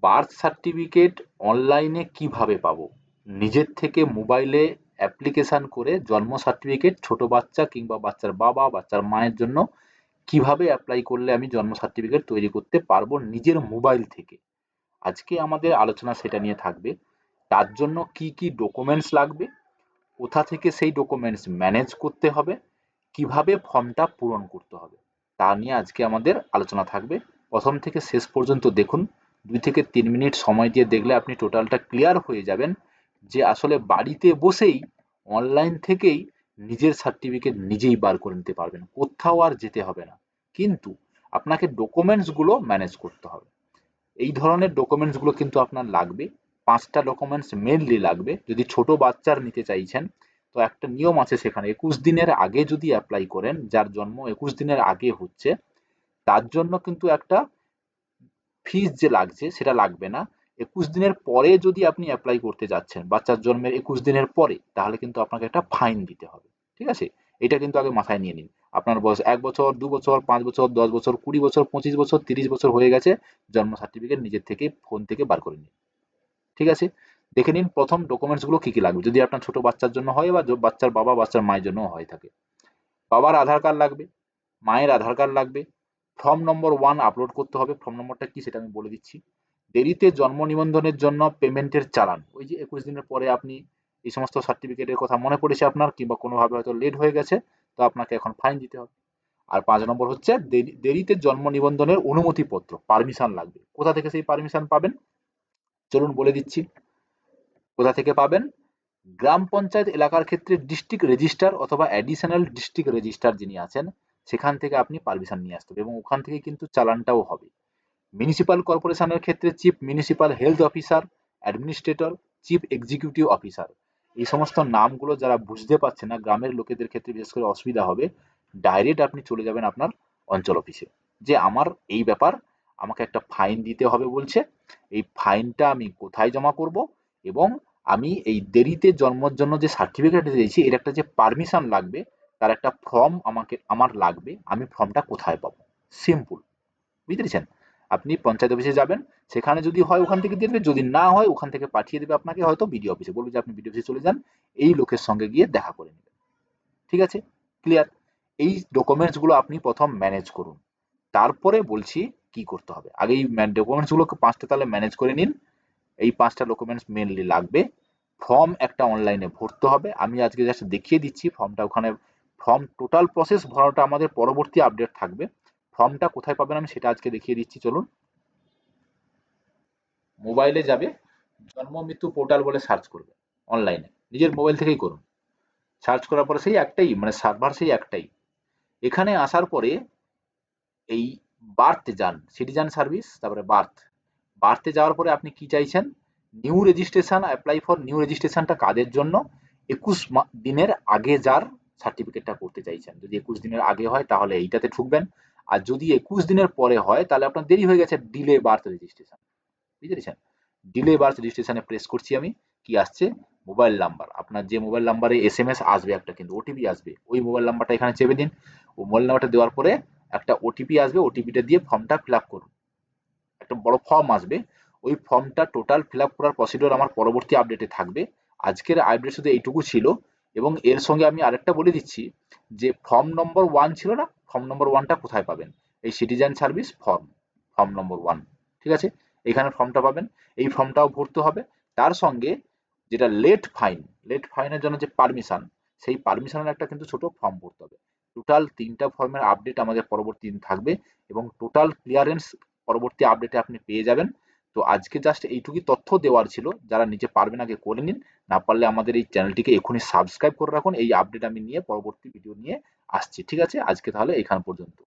Birth certificate অনলাইনে কিভাবে পাবো? নিজের থেকে মোবাইলে অ্যাপ্লিকেশন করে জন্ম সার্টিফিকেট ছোট বাচ্চা কিংবা বাচ্চার বাবা, বাচ্চার মায়ের জন্য কিভাবে অ্যাপ্লাই করলে আমি জন্ম সার্টিফিকেট তৈরি করতে পারবো নিজের মোবাইল থেকে? আজকে আমাদের আলোচনা সেটা নিয়ে থাকবে। তার জন্য কি কি ডকুমেন্টস লাগবে, কোথা থেকে সেই ডকুমেন্টস ম্যানেজ করতে হবে, কিভাবে ফর্মটা পূরণ করতে হবে, তা নিয়ে আজকে আমাদের আলোচনা থাকবে। প্রথম থেকে শেষ পর্যন্ত দেখুন। 2 থেকে 3 মিনিট সময় দিয়ে দেখলে আপনি টোটালটা ক্লিয়ার হয়ে যাবেন যে আসলে বাড়িতে বসেই অনলাইন থেকেই নিজের সার্টিফিকেট নিজেই বার করে নিতে পারবেন, কোথাও আর যেতে হবে না। কিন্তু আপনাকে ডকুমেন্টসগুলো ম্যানেজ করতে হবে। এই ধরনের ডকুমেন্টসগুলো কিন্তু আপনার লাগবে। 5টা ডকুমেন্টস মেনলি লাগবে। যদি ছোট বাচ্চার নিতে চাইছেন, তো একটা নিয়ম আছে সেখানে 21 দিনের আগে যদি অ্যাপ্লাই করেন, যার জন্ম 21 দিনের আগে হচ্ছে, তার জন্য কিন্তু একটা ফিস যে লাগছে সেটা লাগবে না। 21 দিনের পরে যদি আপনি অ্যাপ্লাই করতে যাচ্ছেন, বাচ্চার জন্মের 21 দিনের পরে, তাহলে কিন্তু আপনাকে একটা ফাইন দিতে হবে। ঠিক আছে? এটা কিন্তু আগে মাথায় নিয়ে নিন। আপনার বয়স 1 বছর, 2 বছর, 5 বছর, 10 বছর, 20 বছর, 25 বছর, 30 বছর হয়ে গেছে, জন্ম সার্টিফিকেট নিজের থেকে ফোন থেকে বার করে নিন। ঠিক আছে? দেখে নিন প্রথম ডকুমেন্টস গুলো কি কি লাগবে। যদি আপনার ছোট বাচ্চার জন্য হয় বা বাচ্চার বাবা, বাচ্চার মায়ের জন্য হয়ে থাকে। বাবার আধার কার্ড লাগবে, মায়ের আধার কার্ড লাগবে। ফর্ম নম্বর 1 আপলোড করতে হবে। ফর্ম নম্বরটা কি সেটা আমি বলে দিচ্ছি। দেরিতে জন্ম নিবন্ধনের জন্য পেমেন্টের চালান। ওই যে 21 দিনের পরে আপনি এই সমস্ত সার্টিফিকেটের কথা মনে পড়েছে আপনার, কিংবা কোনোভাবে হয়তো লেট হয়ে গেছে, তো আপনাকে এখন ফাইন দিতে হবে। আর 5 নম্বর হচ্ছে দেরিতে জন্ম নিবন্ধনের অনুমতিপত্র, পারমিশন লাগবে। কোথা থেকে সেই পারমিশন পাবেন? চলুন বলে দিচ্ছি। কোথা থেকে পাবেন? গ্রাম পঞ্চায়েত এলাকার ক্ষেত্রে ডিস্ট্রিক্ট রেজিস্ট্রার অথবা অ্যাডিশনাল ডিস্ট্রিক্ট রেজিস্ট্রার যিনি আছেন, সেখান থেকে আপনি পারমিশন নিয়ে আসতে হবে এবং ওখান থেকে কিন্তু চালানটাও হবে। মিউনিসিপাল কর্পোরেশনের ক্ষেত্রে chief municipal health officer, administrator, chief executive officer. এই সমস্ত নামগুলো যারা বুঝতে পারছে না, গ্রামের লোকেদের ক্ষেত্রে বিশেষ করে অসুবিধা হবে। ডাইরেক্ট আপনি চলে যাবেন আপনার অঞ্চল অফিসে, যে আমার এই ব্যাপার, আমাকে একটা ফাইন দিতে হবে বলছে, এই ফাইনটা আমি কোথায় জমা করব, এবং আমি এই দেরিতে জন্মের জন্য যে সার্টিফিকেট দিয়েছি এর একটা যে পারমিশন লাগবে, তার একটা ফর্ম আমার লাগবে, আমি ফর্মটা কোথায় পাবো? সিম্পল। বুঝতে পেরেছেন? আপনি পঞ্চায়েত অফিসে যাবেন, সেখানে যদি হয় ওখান থেকে দিয়ে দেবে, যদি না হয় ওখান থেকে পাঠিয়ে দেবে আপনাকে হয়তো বিডিও অফিসে, বলবে যে আপনি বিডিও অফিসে চলে যান, এই লোকের সঙ্গে গিয়ে দেখা করে নেবেন। ঠিক আছে? ক্লিয়ার? এই ডকুমেন্টস গুলো আপনি প্রথম ম্যানেজ করুন, তারপরে বলছি কি করতে হবে। আগে এই ডকুমেন্টস গুলোকে 5টা তাহলে ম্যানেজ করে নিন। এই 5টা ডকুমেন্টস মেনলি লাগবে। ফর্ম একটা অনলাইনে ভরতে হবে। আমি আজকে জাস্ট দেখিয়ে দিচ্ছি ফর্মটা। ওখানে ফর্ম টোটাল প্রসেস ভরাটা আমাদের পরবর্তী আপডেট থাকবে। ফর্মটা কোথায় পাবেন আমি সেটা আজকে দেখিয়ে দিচ্ছি। চলুন। মোবাইলে যাবে, জন্ম মৃত্যু পোর্টাল বলে সার্চ করবে অনলাইনে, নিজের মোবাইল থেকেই করুন। সার্চ করার পরে সেই একটাই, মানে সার্ভার সেই একটাই। এখানে আসার পরে এই বার্থে যান, সিটিজেন সার্ভিস, তারপরে বার্থে যাওয়ার পরে আপনি কি চাইছেন? New registration, apply for new রেজিস্ট্রেশনটা কাদের জন্য? 21 দিনের আগে যার সার্টিফিকেটটা করতে চাইছেন। যদি 21 দিনের আগে হয় তাহলে এইটাতে ঠুকবেন। আর যদি 21 দিনের পরে হয় তাহলে আপনার দেরি হয়ে গেছে, ডিলে বার্থ রেজিস্ট্রেশন। বুঝতে পেরেছেন? ডিলে বার্থ রেজিস্ট্রেশনে প্রেস করছি আমি। কি আসছে? Mobile number. আপনার যে মোবাইল নাম্বারে এসএমএস আসবে একটা, কিন্তু ওটিপি আসবে, ওই মোবাইল নাম্বারটা এখানে চেপে দিন। ও মোবাইল নাম্বারটা দেওয়ার পরে একটা ওটিপি আসবে, ওটিপিটা দিয়ে ফর্মটা ফিল আপ করুন। একটা বড় ফর্ম আসবে। ওই ফর্মটা টোটাল ফিল আপ করার প্রসিডিওর আমার পরবর্তী আপডেটে থাকবে। আজকের আপডেট শুধু এইটুকু ছিল। এবং এর সঙ্গে আমি আরেকটা বলে দিচ্ছি, যে ফর্ম নম্বর 1 ছিল না, ফর্ম নম্বর 1টা কোথায় পাবেন? এই সিটিজেন সার্ভিস ফর্ম, ফর্ম নম্বর 1। ঠিক আছে? এখানে ফর্মটা পাবেন। এই ফর্মটাও ভরতে হবে। তার সঙ্গে যেটা লেট ফাইনের জন্য যে পারমিশন, সেই পারমিশনের একটা কিন্তু ছোট ফর্ম ভরতে হবে। টোটাল 3টা ফর্মের আপডেট আমাদের পরবর্তী দিন থাকবে এবং টোটাল ক্লিয়ারেন্স পরবর্তী আপডেটে আপনি পেয়ে যাবেন। তো আজকে জাস্ট এইটুকুই তথ্য দেওয়ার ছিল। যারা নিচে পারবেন আগে করে নিন, না পারলে আমাদের এই চ্যানেলটিকে এখনই সাবস্ক্রাইব করে রাখুন। এই আপডেট আমি নিয়ে পরবর্তী ভিডিও নিয়ে আসছি। ঠিক আছে? আজকে তাহলে এখান পর্যন্ত।